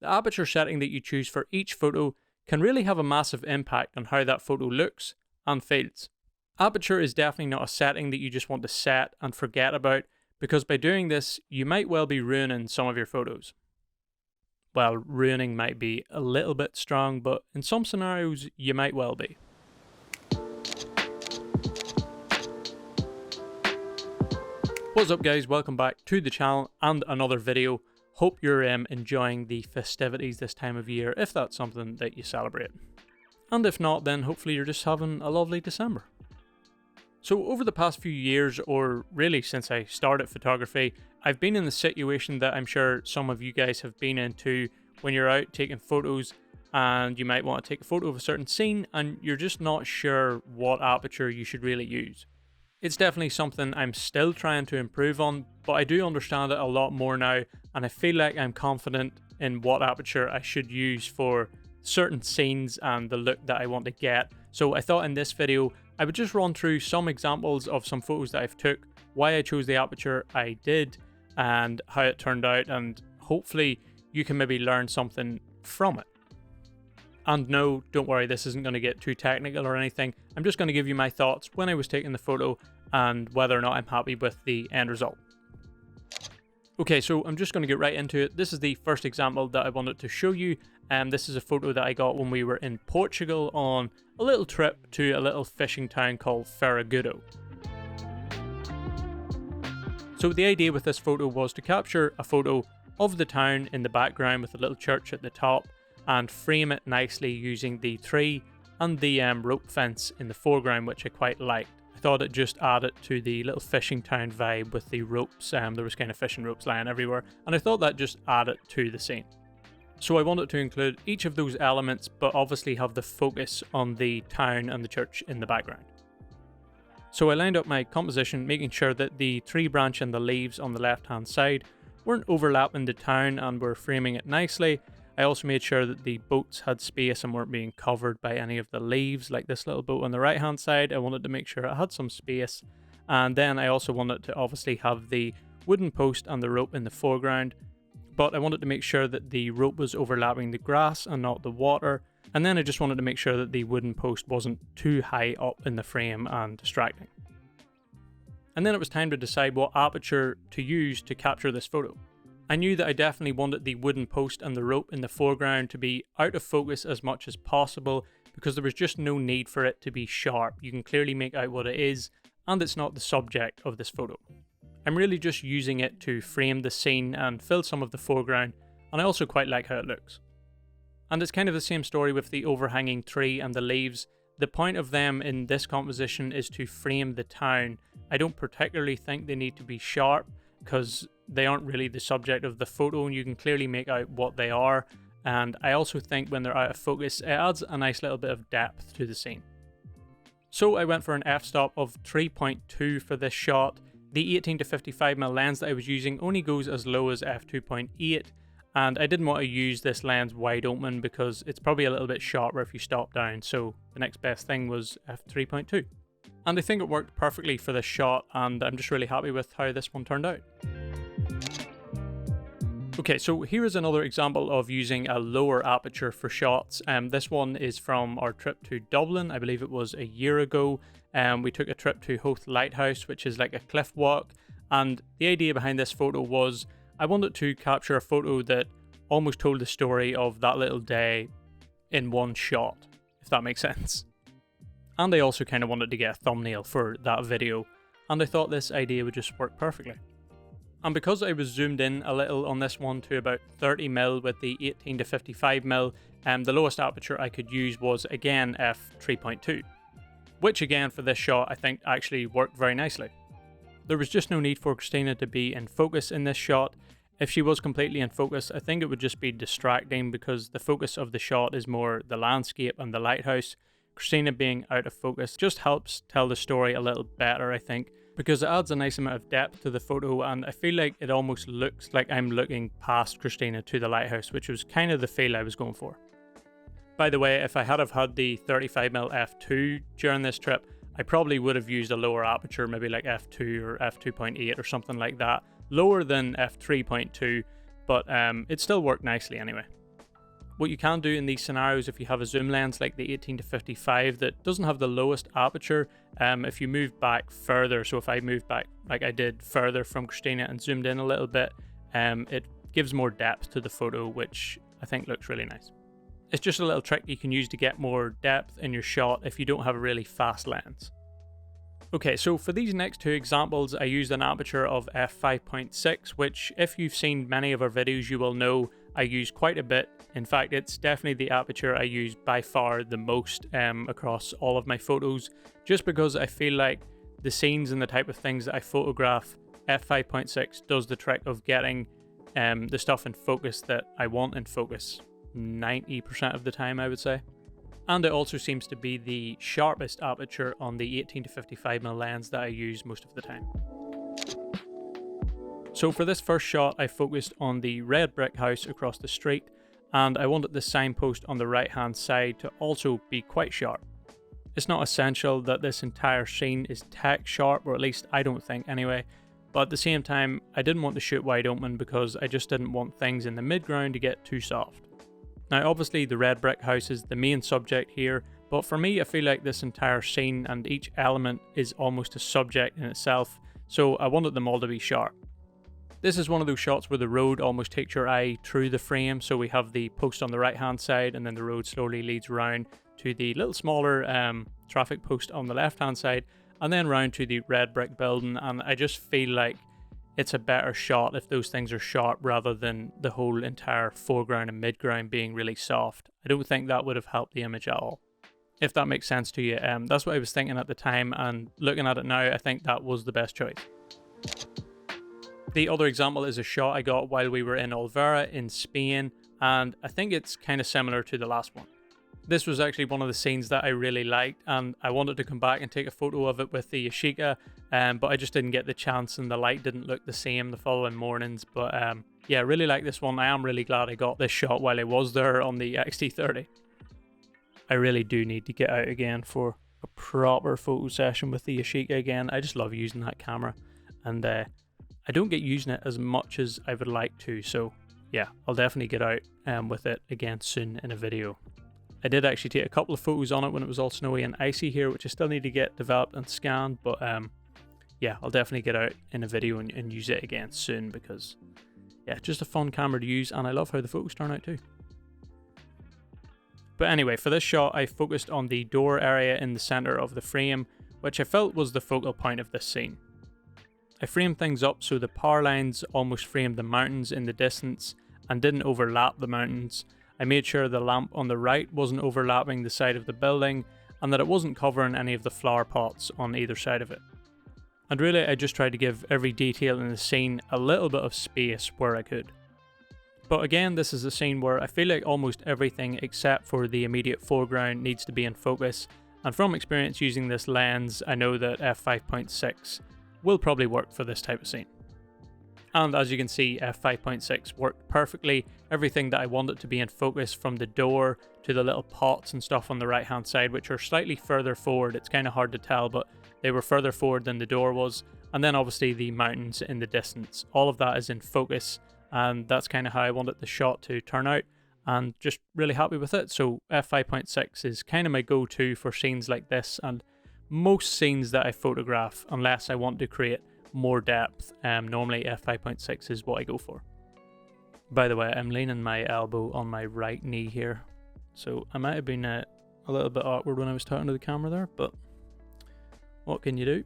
The aperture setting that you choose for each photo can really have a massive impact on how that photo looks and feels. Aperture is definitely not a setting that you just want to set and forget about, because by doing this, you might well be ruining some of your photos. Well, ruining might be a little bit strong, but in some scenarios, you might well be. What's up guys, welcome back to the channel and another video. Hope you're enjoying the festivities this time of year, if that's something that you celebrate. And if not, then hopefully you're just having a lovely December. So over the past few years, or really since I started photography, I've been in the situation that I'm sure some of you guys have been into when you're out taking photos and you might want to take a photo of a certain scene and you're just not sure what aperture you should really use. It's definitely something I'm still trying to improve on, but I do understand it a lot more now, and I feel like I'm confident in what aperture I should use for certain scenes and the look that I want to get. So I thought in this video I would just run through some examples of some photos that I've took, why I chose the aperture I did, and how it turned out, and hopefully you can maybe learn something from it. And no, don't worry, this isn't going to get too technical or anything. I'm just going to give you my thoughts when I was taking the photo and whether or not I'm happy with the end result. Okay, so I'm just going to get right into it. This is the first example that I wanted to show you. This is a photo that I got when we were in Portugal on a little trip to a little fishing town called Faragudo. So the idea with this photo was to capture a photo of the town in the background with a little church at the top, and frame it nicely using the tree and the rope fence in the foreground, which I quite liked. I thought it just added to the little fishing town vibe with the ropes. There was kind of fishing ropes lying everywhere, and I thought that just added to the scene. So I wanted to include each of those elements, but obviously have the focus on the town and the church in the background. So I lined up my composition, making sure that the tree branch and the leaves on the left hand side weren't overlapping the town and were framing it nicely. I also made sure that the boats had space and weren't being covered by any of the leaves, like this little boat on the right hand side. I wanted to make sure it had some space. And then I also wanted to obviously have the wooden post and the rope in the foreground, but I wanted to make sure that the rope was overlapping the grass and not the water. And then I just wanted to make sure that the wooden post wasn't too high up in the frame and distracting. And then it was time to decide what aperture to use to capture this photo. I knew that I definitely wanted the wooden post and the rope in the foreground to be out of focus as much as possible, because there was just no need for it to be sharp. You can clearly make out what it is, and it's not the subject of this photo. I'm really just using it to frame the scene and fill some of the foreground, and I also quite like how it looks. And it's kind of the same story with the overhanging tree and the leaves. The point of them in this composition is to frame the town. I don't particularly think they need to be sharp, because they aren't really the subject of the photo and you can clearly make out what they are. And I also think when they're out of focus, it adds a nice little bit of depth to the scene. So I went for an f-stop of 3.2 for this shot. The 18 to 55mm lens that I was using only goes as low as f2.8, and I didn't want to use this lens wide open because it's probably a little bit sharper if you stop down, so the next best thing was f3.2. And I think it worked perfectly for this shot, and I'm just really happy with how this one turned out. Okay, so here is another example of using a lower aperture for shots. This one is from our trip to Dublin. I believe it was a year ago. We took a trip to Howth Lighthouse, which is like a cliff walk. And the idea behind this photo was I wanted to capture a photo that almost told the story of that little day in one shot, if that makes sense. And I also kind of wanted to get a thumbnail for that video, and I thought this idea would just work perfectly. And because I was zoomed in a little on this one to about 30mm with the 18 to 55mm, the lowest aperture I could use was again f3.2, which again for this shot I think actually worked very nicely. There was just no need for Christina to be in focus in this shot. If she was completely in focus, I think it would just be distracting because the focus of the shot is more the landscape and the lighthouse. Christina being out of focus just helps tell the story a little better, I think, because it adds a nice amount of depth to the photo, and I feel like it almost looks like I'm looking past Christina to the lighthouse, which was kind of the feel I was going for. By the way, if I had have had the 35mm f2 during this trip, I probably would have used a lower aperture, maybe like f2 or f2.8 or something like that, lower than f3.2, but it still worked nicely anyway. What you can do in these scenarios, if you have a zoom lens like the 18-55 that doesn't have the lowest aperture, if you move back further, so if I move back like I did further from Christina and zoomed in a little bit, it gives more depth to the photo, which I think looks really nice. It's just a little trick you can use to get more depth in your shot if you don't have a really fast lens. Okay, so for these next two examples, I used an aperture of f5.6, which if you've seen many of our videos, you will know I use quite a bit. In fact, it's definitely the aperture I use by far the most across all of my photos, just because I feel like the scenes and the type of things that I photograph, f5.6 does the trick of getting the stuff in focus that I want in focus 90% of the time, I would say. And it also seems to be the sharpest aperture on the 18-55mm lens that I use most of the time. So for this first shot, I focused on the red brick house across the street, and I wanted the signpost on the right hand side to also be quite sharp. It's not essential that this entire scene is tech sharp, or at least I don't think anyway, but at the same time I didn't want to shoot wide open because I just didn't want things in the midground to get too soft. Now obviously the red brick house is the main subject here, but for me I feel like this entire scene and each element is almost a subject in itself, so I wanted them all to be sharp. This is one of those shots where the road almost takes your eye through the frame, so we have the post on the right hand side and then the road slowly leads around to the little smaller traffic post on the left hand side and then round to the red brick building, and I just feel like it's a better shot if those things are sharp rather than the whole entire foreground and midground being really soft. I don't think that would have helped the image at all. If that makes sense to you, that's what I was thinking at the time, and looking at it now, I think that was the best choice. The other example is a shot I got while we were in Olvera in Spain, and I think it's kind of similar to the last one. This was actually one of the scenes that I really liked, and I wanted to come back and take a photo of it with the Yashica, but I just didn't get the chance and the light didn't look the same the following mornings. But yeah, I really like this one. I am really glad I got this shot while I was there on the XT30. I really do need to get out again for a proper photo session with the Yashica again. I just love using that camera, and I don't get using it as much as I would like to, so yeah, I'll definitely get out with it again soon in a video. I did actually take a couple of photos on it when it was all snowy and icy here, which I still need to get developed and scanned, but yeah, I'll definitely get out in a video and use it again soon because yeah, just a fun camera to use, and I love how the photos turn out too. But anyway, for this shot I focused on the door area in the center of the frame, which I felt was the focal point of this scene. I framed things up so the power lines almost framed the mountains in the distance and didn't overlap the mountains. I made sure the lamp on the right wasn't overlapping the side of the building and that it wasn't covering any of the flower pots on either side of it. And really I just tried to give every detail in the scene a little bit of space where I could. But again, this is a scene where I feel like almost everything except for the immediate foreground needs to be in focus, and from experience using this lens I know that f5.6 will probably work for this type of scene. And as you can see, f5.6 worked perfectly. Everything that I wanted to be in focus, from the door to the little pots and stuff on the right hand side, which are slightly further forward, it's kind of hard to tell, but they were further forward than the door was, and then obviously the mountains in the distance. All of that is in focus, and that's kind of how I wanted the shot to turn out, and just really happy with it. So f5.6 is kind of my go-to for scenes like this, and most scenes that I photograph, unless I want to create more depth, normally f5.6 is what I go for. By the way, I'm leaning my elbow on my right knee here, so I might have been a little bit awkward when I was talking to the camera there, but what can you do?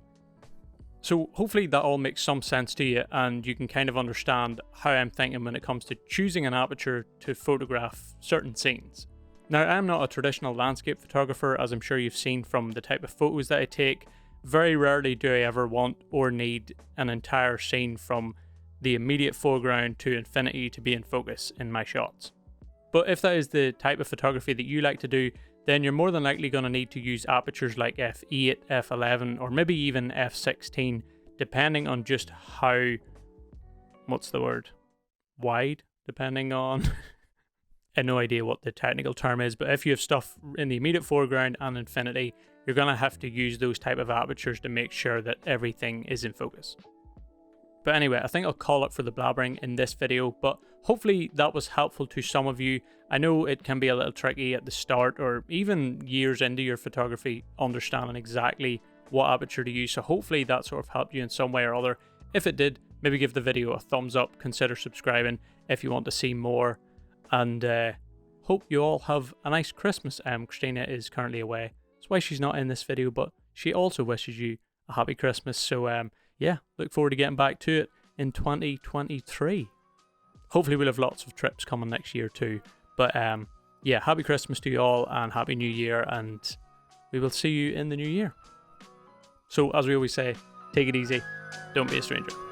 So hopefully that all makes some sense to you, and you can kind of understand how I'm thinking when it comes to choosing an aperture to photograph certain scenes. Now, I'm not a traditional landscape photographer, as I'm sure you've seen from the type of photos that I take. Very rarely do I ever want or need an entire scene from the immediate foreground to infinity to be in focus in my shots. But if that is the type of photography that you like to do, then you're more than likely going to need to use apertures like f8, f11, or maybe even f16, depending on just how, what's the word, wide, depending on, I have no idea what the technical term is, but if you have stuff in the immediate foreground and infinity, you're going to have to use those type of apertures to make sure that everything is in focus. But anyway, I think I'll call it for the blabbering in this video, but hopefully that was helpful to some of you. I know it can be a little tricky at the start or even years into your photography understanding exactly what aperture to use, so hopefully that sort of helped you in some way or other. If it did, maybe give the video a thumbs up, consider subscribing if you want to see more, and hope you all have a nice Christmas. Christina is currently away, that's why she's not in this video, but she also wishes you a happy Christmas. So yeah, look forward to getting back to it in 2023. Hopefully we'll have lots of trips coming next year too. But yeah, happy Christmas to you all and happy New Year, and we will see you in the new year. So as we always say, take it easy, don't be a stranger.